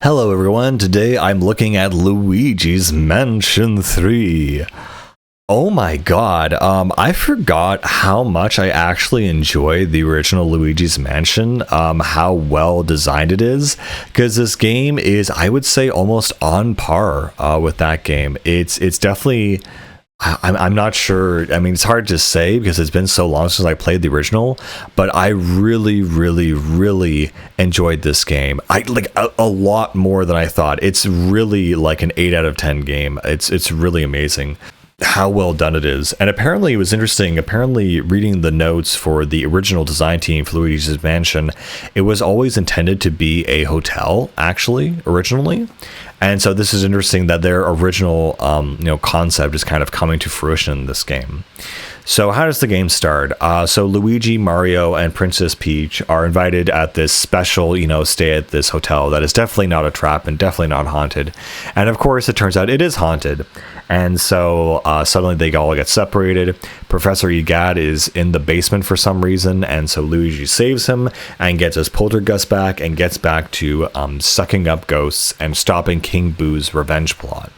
Hello everyone, today I'm looking at Luigi's Mansion 3. Oh my god, I forgot how much I actually enjoyed the original Luigi's Mansion, how well designed it is, because this game is, I would say, almost on par with that game. It's definitely... I'm not sure. I mean, it's hard to say because it's been so long since I played the original, but I really enjoyed this game. I like a lot more than I thought. It's really like an 8 out of 10 game. It's really amazing how well done it is. And apparently it was interesting. Apparently, reading the notes for the original design team for Luigi's Mansion, it was always intended to be a hotel, actually, originally. And so this is interesting that their original concept is kind of coming to fruition in this game. So how does the game start? So Luigi, Mario, and Princess Peach are invited at this special, stay at this hotel that is definitely not a trap and definitely not haunted. And of course, it turns out it is haunted. And so suddenly they all get separated. Professor Egad is in the basement for some reason, and so Luigi saves him and gets his poltergeist back and gets back to sucking up ghosts and stopping King Boo's revenge plot.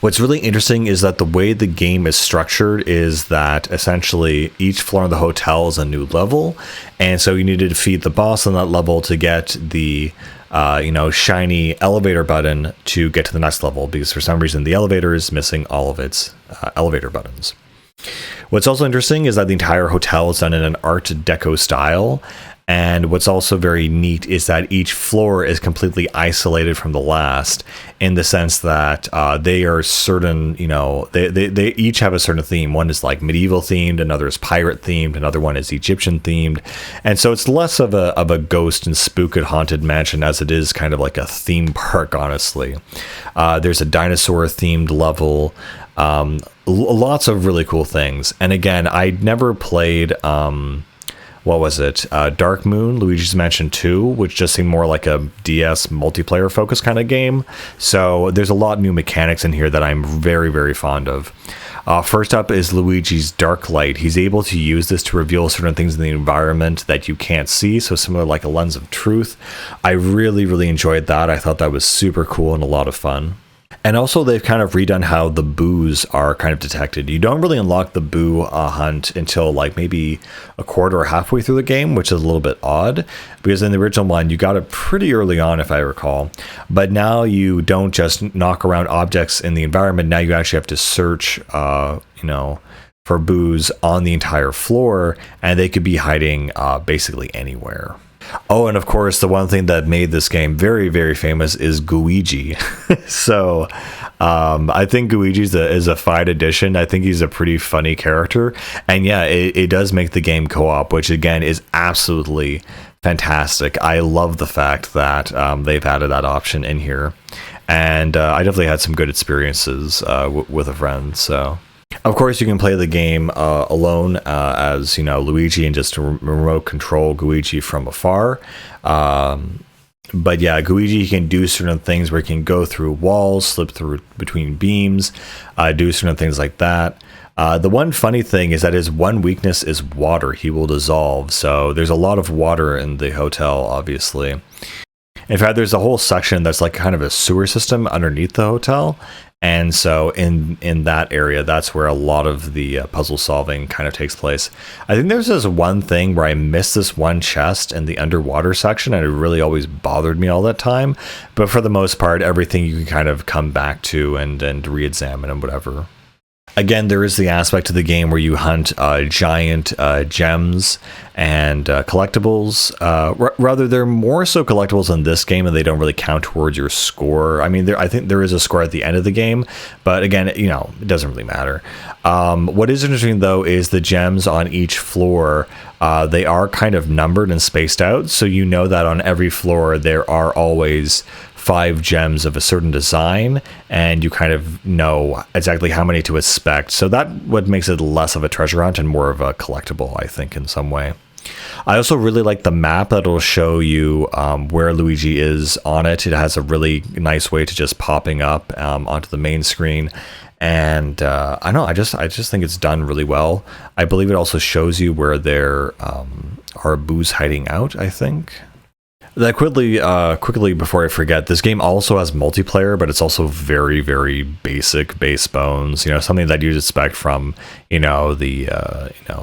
What's really interesting is that the way the game is structured is that essentially each floor in the hotel is a new level, and so you need to defeat the boss on that level to get the shiny elevator button to get to the next level, because for some reason the elevator is missing all of its elevator buttons. What's also interesting is that the entire hotel is done in an Art Deco style. And what's also very neat is that each floor is completely isolated from the last, in the sense that they are certain, they each have a certain theme. One is like medieval themed, another is pirate themed, another one is Egyptian themed. And so it's less of a ghost and spook and haunted mansion as it is kind of like a theme park, honestly. There's a dinosaur themed level, lots of really cool things. And again, I'd never played... what was it? Dark Moon, Luigi's Mansion 2, which just seemed more like a DS multiplayer focused kind of game. So there's a lot of new mechanics in here that I'm very fond of. First up is Luigi's Dark Light. He's able to use this to reveal certain things in the environment that you can't see, so similar like a lens of truth. I really enjoyed that. I thought that was super cool and a lot of fun. And also, they've kind of redone how the boos are kind of detected. You don't really unlock the boo hunt until like maybe a quarter or halfway through the game, which is a little bit odd, because in the original one, you got it pretty early on, if I recall. But now you don't just knock around objects in the environment. Now you actually have to search, for boos on the entire floor, and they could be hiding basically anywhere. Oh, and of course, the one thing that made this game very famous is Luigi. So I think Luigi is a fine addition. I think he's a pretty funny character. And yeah, it does make the game co-op, which again is absolutely fantastic. I love the fact that they've added that option in here. And I definitely had some good experiences with a friend, so... Of course, you can play the game alone as, Luigi, and just remote control Luigi from afar. But yeah, Luigi can do certain things where he can go through walls, slip through between beams, do certain things like that. The one funny thing is that his one weakness is water. He will dissolve. So there's a lot of water in the hotel, obviously. In fact, there's a whole section that's like kind of a sewer system underneath the hotel. And so in that area, that's where a lot of the puzzle solving kind of takes place. I think there's this one thing where I missed this one chest in the underwater section, and it really always bothered me all that time. But for the most part, everything you can kind of come back to and re-examine and whatever. Again, there is the aspect of the game where you hunt giant gems and collectibles. Rather, they're more so collectibles in this game, and they don't really count towards your score. I mean, I think there is a score at the end of the game, but again, it doesn't really matter. What is interesting, though, is the gems on each floor. They are kind of numbered and spaced out, so you know that on every floor there are always 5 gems of a certain design, and you kind of know exactly how many to expect. So that what makes it less of a treasure hunt and more of a collectible, I think, in some way. I also really like the map that will show you where Luigi is on it. It has a really nice way to just popping up onto the main screen. And I just think it's done really well. I believe it also shows you where there are boos hiding out, I think. That quickly before I forget, this game also has multiplayer, but it's also very, very basic, base bones. Something that you'd expect from the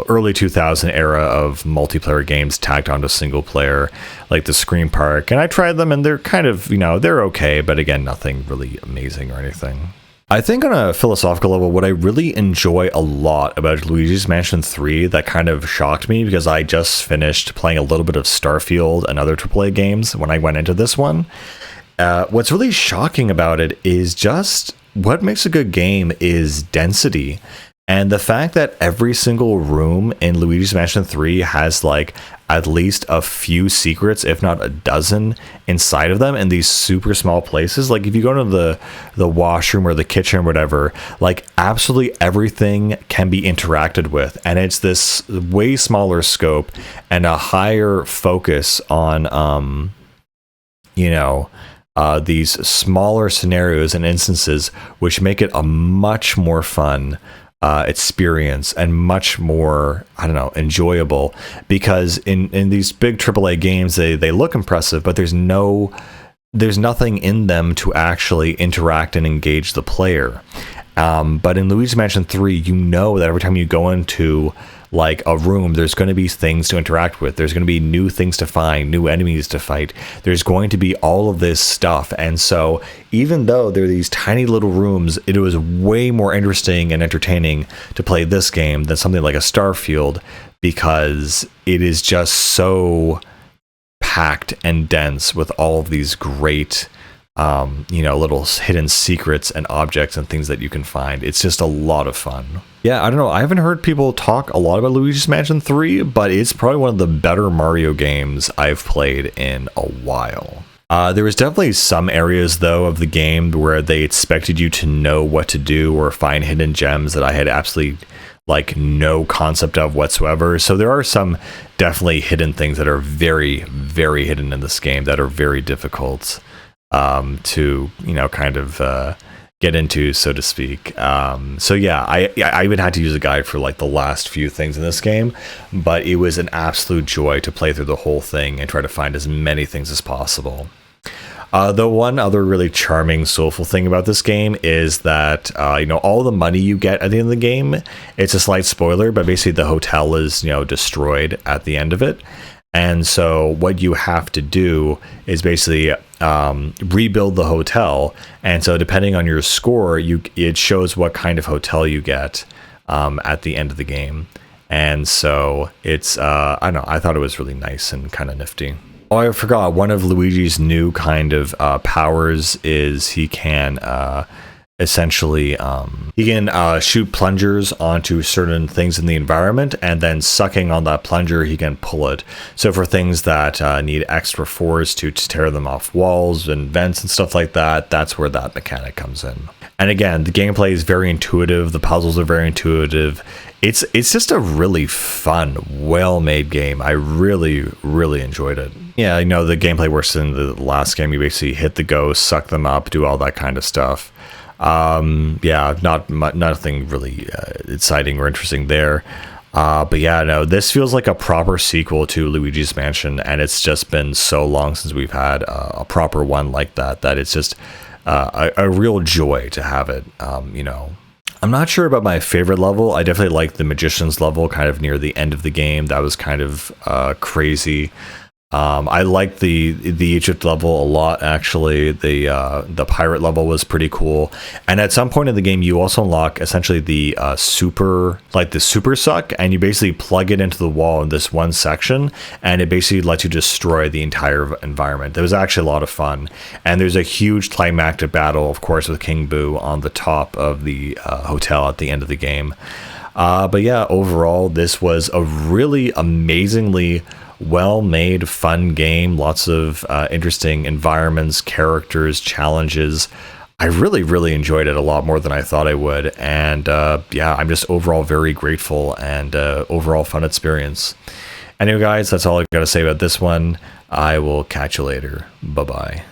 early 2000 era of multiplayer games tacked onto single player, like the Scream Park. And I tried them, and they're kind of they're okay, but again, nothing really amazing or anything. I think on a philosophical level, what I really enjoy a lot about Luigi's Mansion 3 that kind of shocked me, because I just finished playing a little bit of Starfield and other AAA games when I went into this one. What's really shocking about it is just what makes a good game is density. And the fact that every single room in Luigi's Mansion 3 has like at least a few secrets, if not a dozen, inside of them in these super small places. Like if you go to the washroom or the kitchen or whatever, like absolutely everything can be interacted with. And it's this way smaller scope and a higher focus on, these smaller scenarios and instances, which make it a much more fun experience and much more, enjoyable, because in these big AAA games, they look impressive, but there's nothing in them to actually interact and engage the player. But in Luigi's Mansion 3, that every time you go into like a room, there's going to be things to interact with. There's going to be new things to find, new enemies to fight. There's going to be all of this stuff. And so even though there are these tiny little rooms, it was way more interesting and entertaining to play this game than something like a Starfield, because it is just so packed and dense with all of these great little hidden secrets and objects and things that you can find. It's just a lot of fun. Yeah, I don't know. I haven't heard people talk a lot about Luigi's Mansion 3, but it's probably one of the better Mario games I've played in a while. There was definitely some areas, though, of the game where they expected you to know what to do or find hidden gems that I had absolutely no concept of whatsoever. So there are some definitely hidden things that are very, very hidden in this game that are very difficult to get into, so to speak. So yeah, I even had to use a guide for the last few things in this game, but it was an absolute joy to play through the whole thing and try to find as many things as possible. The one other really charming, soulful thing about this game is that all the money you get at the end of the game, it's a slight spoiler, but basically the hotel is destroyed at the end of it. And so what you have to do is basically rebuild the hotel. And so depending on your score, it shows what kind of hotel you get at the end of the game. And so it's, I thought it was really nice and kind of nifty. Oh, I forgot, one of Luigi's new kind of powers is he can essentially he can shoot plungers onto certain things in the environment, and then sucking on that plunger he can pull it. So for things that need extra force to tear them off walls and vents and stuff like that, that's where that mechanic comes in. And again, the gameplay is very intuitive, the puzzles are very intuitive. It's just a really fun, well-made game. I really, really enjoyed it. Yeah, the gameplay works in the last game. You basically hit the ghosts, suck them up, do all that kind of stuff. Nothing really exciting or interesting there. But yeah, no, this feels like a proper sequel to Luigi's Mansion, and it's just been so long since we've had a proper one like that it's just a real joy to have it. I'm not sure about my favorite level. I definitely like the Magician's level kind of near the end of the game. That was kind of crazy. I liked the Egypt level a lot, actually. The pirate level was pretty cool. And at some point in the game, you also unlock essentially the super suck, and you basically plug it into the wall in this one section, and it basically lets you destroy the entire environment. It was actually a lot of fun. And there's a huge climactic battle, of course, with King Boo on the top of the hotel at the end of the game. But yeah, overall, this was a really amazingly well-made, fun game. Lots of interesting environments, characters, challenges. I really, really enjoyed it a lot more than I thought I would. And yeah, I'm just overall very grateful, and overall fun experience. Anyway, guys, that's all I've got to say about this one. I will catch you later. Bye-bye.